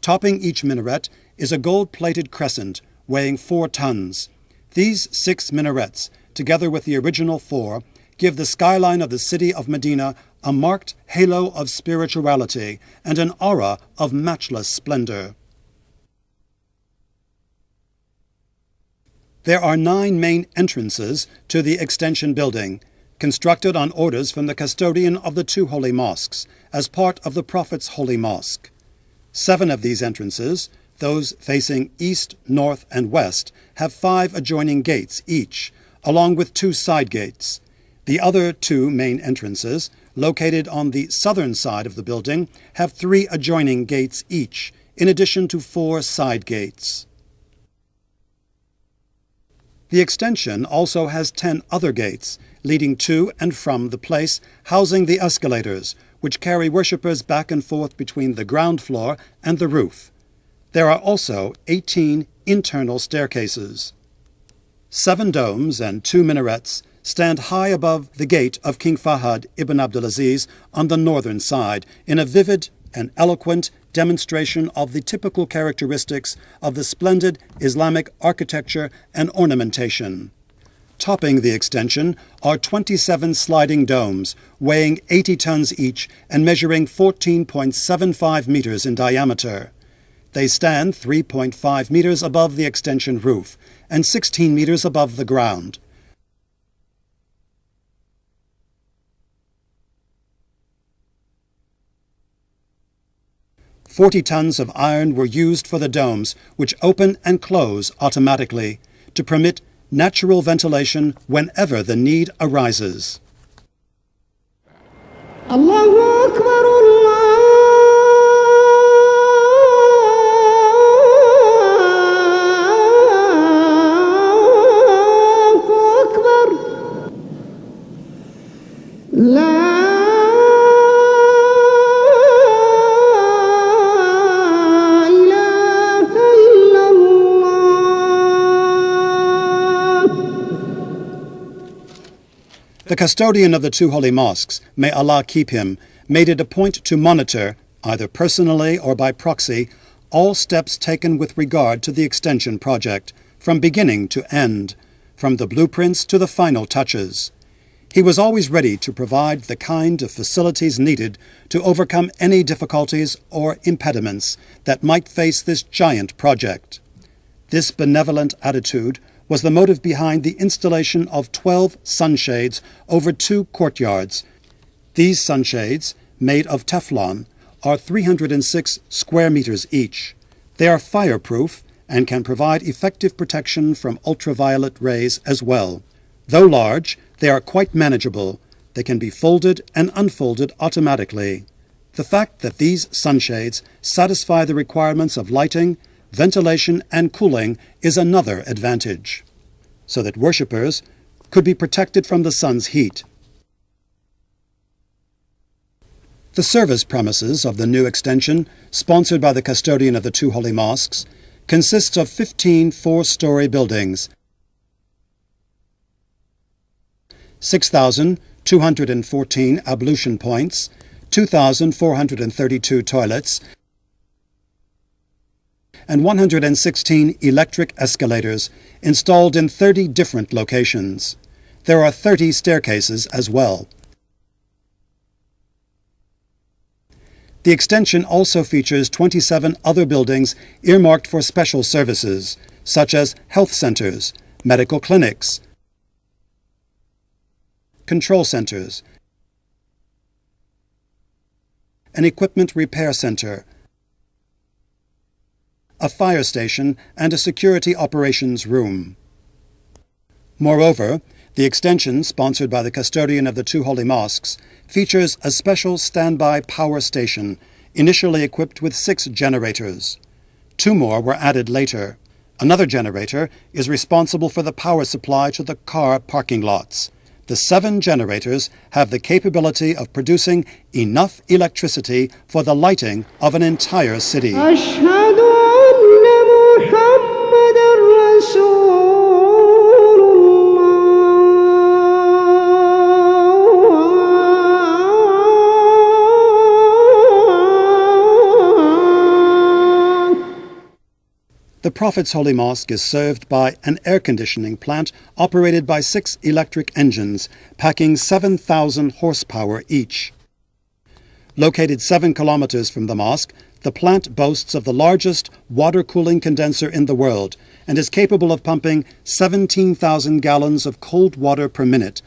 Topping each minaret is a gold-plated crescent weighing 4 tons. These 6 minarets, together with the original 4, give the skyline of the city of Medina a marked halo of spirituality and an aura of matchless splendor. There are 9 main entrances to the extension building, constructed on orders from the custodian of the 2 holy mosques, as part of the Prophet's holy mosque. 7 of these entrances, those facing east, north, and west, have 5 adjoining gates each, along with 2 side gates. The other 2 main entrances, located on the southern side of the building, have 3 adjoining gates each, in addition to 4 side gates. The extension also has 10 other gates, leading to and from the place housing the escalators, which carry worshippers back and forth between the ground floor and the roof. There are also 18 internal staircases. 7 domes and 2 minarets stand high above the gate of King Fahd ibn Abdulaziz on the northern side, in a vivid and eloquent demonstration of the typical characteristics of the splendid Islamic architecture and ornamentation. Topping the extension are 27 sliding domes, weighing 80 tons each and measuring 14.75 meters in diameter. They stand 3.5 meters above the extension roof and 16 meters above the ground. "40 tons of iron were used for the domes, which open and close automatically to permit natural ventilation whenever the need arises." Allahu Akbar, Allahu Akbar. The custodian of the 2 holy mosques, may Allah keep him, made it a point to monitor, either personally or by proxy, all steps taken with regard to the extension project, from beginning to end, from the blueprints to the final touches. He was always ready to provide the kind of facilities needed to overcome any difficulties or impediments that might face this giant project. This benevolent attitude was the motive behind the installation of 12 sunshades over 2 courtyards. These sunshades, made of Teflon, are 306 square meters each. They are fireproof and can provide effective protection from ultraviolet rays as well. Though large, they are quite manageable. They can be folded and unfolded automatically. The fact that these sunshades satisfy the requirements of lighting, ventilation, and cooling is another advantage, so that worshippers could be protected from the sun's heat. The service premises of the new extension, sponsored by the custodian of the 2 holy mosques, consists of 15 4-story buildings, 6,214 ablution points, 2,432 toilets, and 116 electric escalators installed in 30 different locations. There are 30 staircases as well. The extension also features 27 other buildings earmarked for special services, such as health centers, medical clinics, control centers, an equipment repair center, a fire station, and a security operations room. Moreover, the extension, sponsored by the custodian of the 2 holy mosques, features a special standby power station, initially equipped with 6 generators. 2 more were added later. Another generator is responsible for the power supply to the car parking lots. The 7 generators have the capability of producing enough electricity for the lighting of an entire city. The Prophet's Holy Mosque is served by an air conditioning plant operated by 6 electric engines, packing 7,000 horsepower each. Located 7 kilometers from the mosque, the plant boasts of the largest water cooling condenser in the world and is capable of pumping 17,000 gallons of cold water per minute,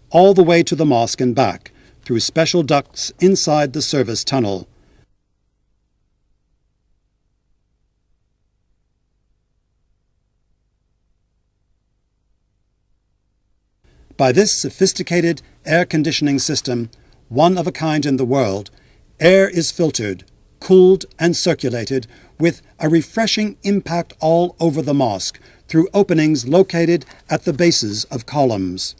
all the way to the mosque and back, through special ducts inside the service tunnel. By this sophisticated air conditioning system, one of a kind in the world, air is filtered, cooled and circulated with a refreshing impact all over the mosque through openings located at the bases of columns.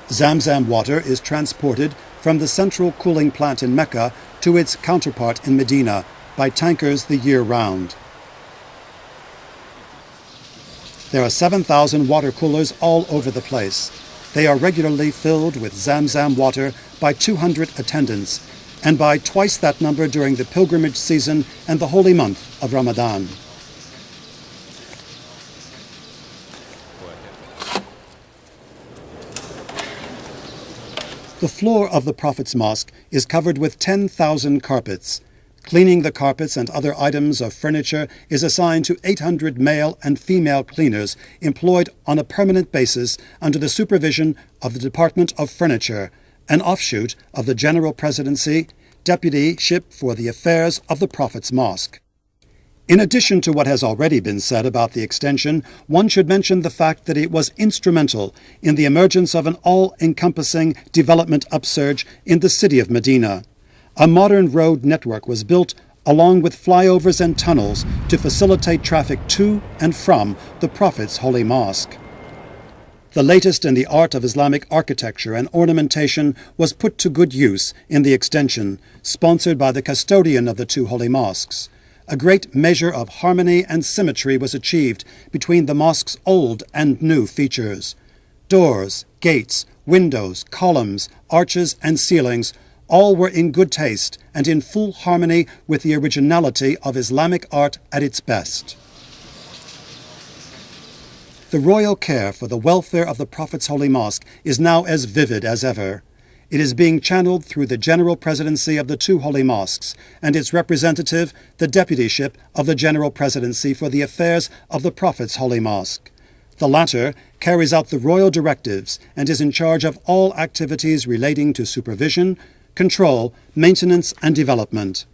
Zamzam water is transported from the central cooling plant in Mecca to its counterpart in Medina by tankers the year round. There are 7,000 water coolers all over the place. They are regularly filled with Zamzam water by 200 attendants, and by twice that number during the pilgrimage season and the holy month of Ramadan. The floor of the Prophet's Mosque is covered with 10,000 carpets. Cleaning the carpets and other items of furniture is assigned to 800 male and female cleaners employed on a permanent basis under the supervision of the Department of Furniture, an offshoot of the General Presidency, Deputyship for the Affairs of the Prophet's Mosque. In addition to what has already been said about the extension, one should mention the fact that it was instrumental in the emergence of an all-encompassing development upsurge in the city of Medina. A modern road network was built along with flyovers and tunnels to facilitate traffic to and from the Prophet's Holy Mosque. The latest in the art of Islamic architecture and ornamentation was put to good use in the extension, sponsored by the custodian of the 2 holy mosques. A great measure of harmony and symmetry was achieved between the mosque's old and new features. Doors, gates, windows, columns, arches, and ceilings all were in good taste and in full harmony with the originality of Islamic art at its best. The royal care for the welfare of the Prophet's Holy Mosque is now as vivid as ever. It is being channeled through the General Presidency of the 2 holy mosques and its representative, the Deputyship of the General Presidency for the Affairs of the Prophet's Holy Mosque. The latter carries out the royal directives and is in charge of all activities relating to supervision, control, maintenance, and development.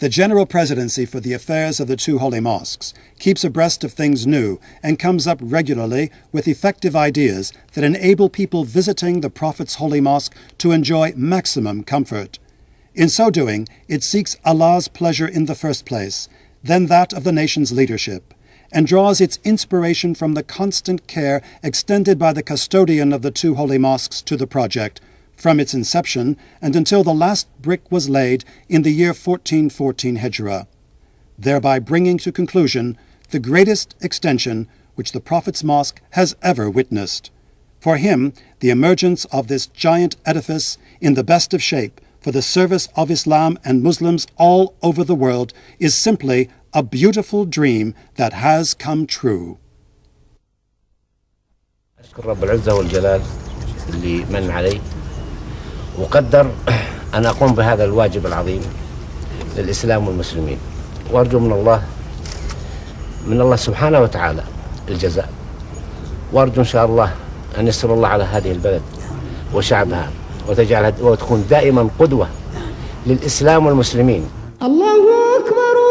The General Presidency for the Affairs of the 2 holy mosques keeps abreast of things new and comes up regularly with effective ideas that enable people visiting the Prophet's Holy Mosque to enjoy maximum comfort. In so doing, it seeks Allah's pleasure in the first place, then that of the nation's leadership, and draws its inspiration from the constant care extended by the custodian of the 2 holy mosques to the project, from its inception and until the last brick was laid in the year 1414 Hijrah, thereby bringing to conclusion the greatest extension which the Prophet's Mosque has ever witnessed. For him, the emergence of this giant edifice in the best of shape for the service of Islam and Muslims all over the world is simply a beautiful dream that has come true. أشكر رب العزة والجلال اللي من علي وقدر أن أقوم بهذا الواجب العظيم للإسلام والمسلمين، وأرجو من الله سبحانه وتعالى الجزاء، وأرجو إن شاء الله أن يسر الله على هذه البلد وشعبها وتجعلها وتكون دائما قدوة للإسلام والمسلمين. الله أكبر.